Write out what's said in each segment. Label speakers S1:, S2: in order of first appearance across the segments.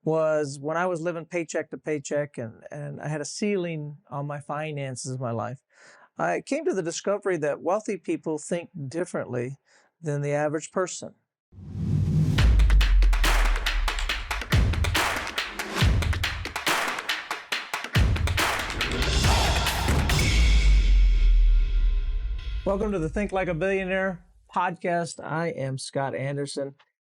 S1: was when I was living paycheck to paycheck and I had a ceiling on my finances in my life. I came to the discovery that wealthy people think differently than the average person. Welcome to the Think Like a Billionaire podcast. I am Scott Anderson.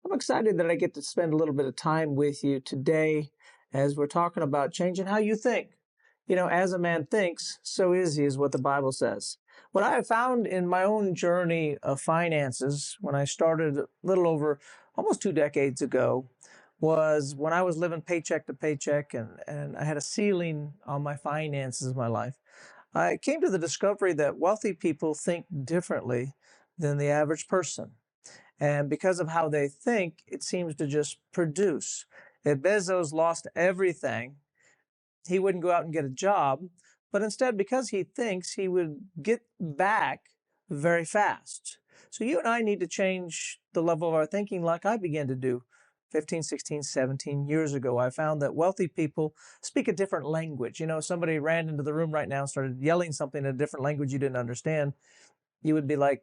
S1: I'm excited that I get to spend a little bit of time with you today as we're talking about changing how you think. You know, as a man thinks, so is he, is what the Bible says. What I have found in my own journey of finances, when I started a little over almost 2 decades ago, was when I was living paycheck to paycheck and I had a ceiling on my finances in my life. I came to the discovery that wealthy people think differently than the average person. And because of how they think, it seems to just produce. If Bezos lost everything, he wouldn't go out and get a job, but instead, because he thinks, he would get back very fast. So you and I need to change the level of our thinking like I began to do 15, 16, 17 years ago. I found that wealthy people speak a different language. You know, somebody ran into the room right now and started yelling something in a different language you didn't understand. You would be like,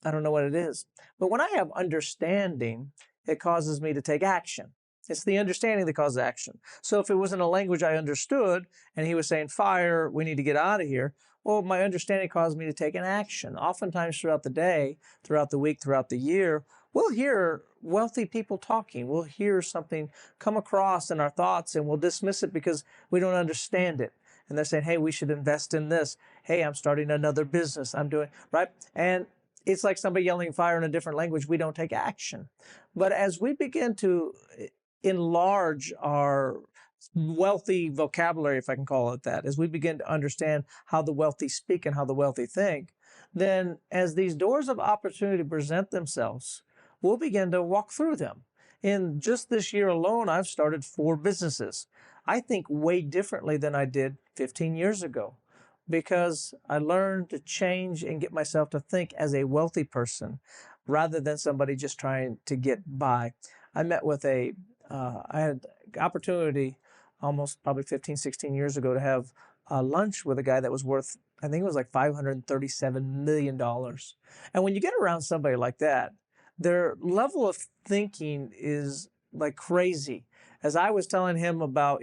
S1: I don't know what it is. But when I have understanding, it causes me to take action. It's the understanding that causes action. So if it was in a language I understood and he was saying, fire, we need to get out of here, well, my understanding caused me to take an action. Oftentimes throughout the day, throughout the week, throughout the year, we'll hear wealthy people talking. We'll hear something come across in our thoughts and we'll dismiss it because we don't understand it. And they're saying, hey, we should invest in this. Hey, I'm starting another business. I'm doing, right? And it's like somebody yelling fire in a different language. We don't take action. But as we begin to enlarge our wealthy vocabulary, if I can call it that, as we begin to understand how the wealthy speak and how the wealthy think, then as these doors of opportunity present themselves, we'll begin to walk through them. In just this year alone, I've started 4 businesses. I think way differently than I did 15 years ago because I learned to change and get myself to think as a wealthy person rather than somebody just trying to get by. I met with I had opportunity almost probably 15, 16 years ago to have lunch with a guy that was worth, I think it was like $537 million. And when you get around somebody like that, their level of thinking is like crazy. As I was telling him about,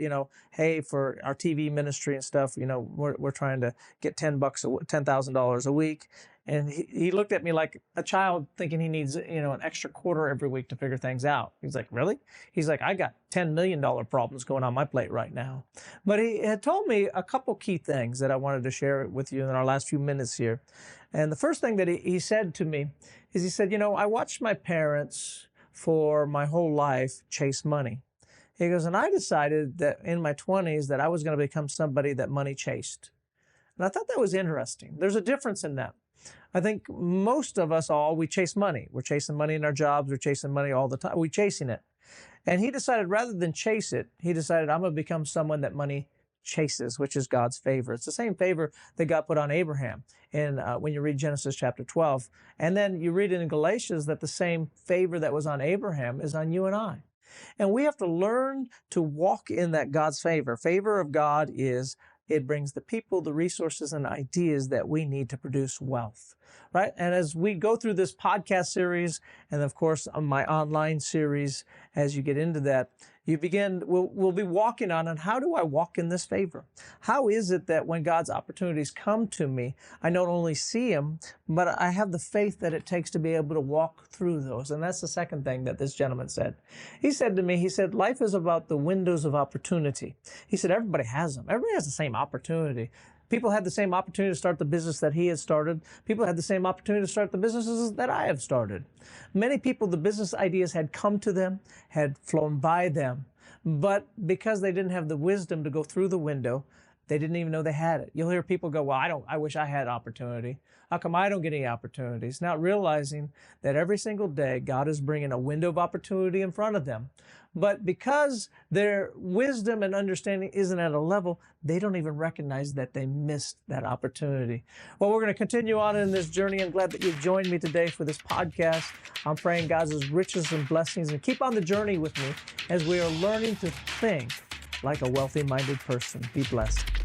S1: hey, for our TV ministry and stuff, we're trying to get $10,000 a week. And he looked at me like a child thinking he needs, an extra quarter every week to figure things out. He's like, really? He's like, I got $10 million problems going on my plate right now. But he had told me a couple key things that I wanted to share with you in our last few minutes here. And the first thing that he said to me is he said, I watched my parents for my whole life chase money. He goes, and I decided that in my 20s that I was going to become somebody that money chased. And I thought that was interesting. There's a difference in that. I think most of us we chase money. We're chasing money in our jobs. We're chasing money all the time. We're chasing it. And he decided rather than chase it, he decided I'm going to become someone that money chases, which is God's favor. It's the same favor that God put on Abraham when you read Genesis chapter 12. And then you read in Galatians that the same favor that was on Abraham is on you and I. And we have to learn to walk in that God's favor. Favor of God is it brings the people, the resources, and ideas that we need to produce wealth, right? And as we go through this podcast series, and of course, my online series, as you get into that, we'll be walking on how do I walk in this favor? How is it that when God's opportunities come to me, I not only see them, but I have the faith that it takes to be able to walk through those? And that's the second thing that this gentleman said. He said to me, life is about the windows of opportunity. He said, everybody has them. Everybody has the same opportunity. People had the same opportunity to start the business that he had started. People had the same opportunity to start the businesses that I have started. Many people, the business ideas had come to them, had flown by them, but because they didn't have the wisdom to go through the window, they didn't even know they had it. You'll hear people go, well, I wish I had opportunity. How come I don't get any opportunities? Not realizing that every single day, God is bringing a window of opportunity in front of them. But because their wisdom and understanding isn't at a level, they don't even recognize that they missed that opportunity. Well, we're going to continue on in this journey. I'm glad that you've joined me today for this podcast. I'm praying God's riches and blessings, and keep on the journey with me as we are learning to think like a wealthy-minded person. Be blessed.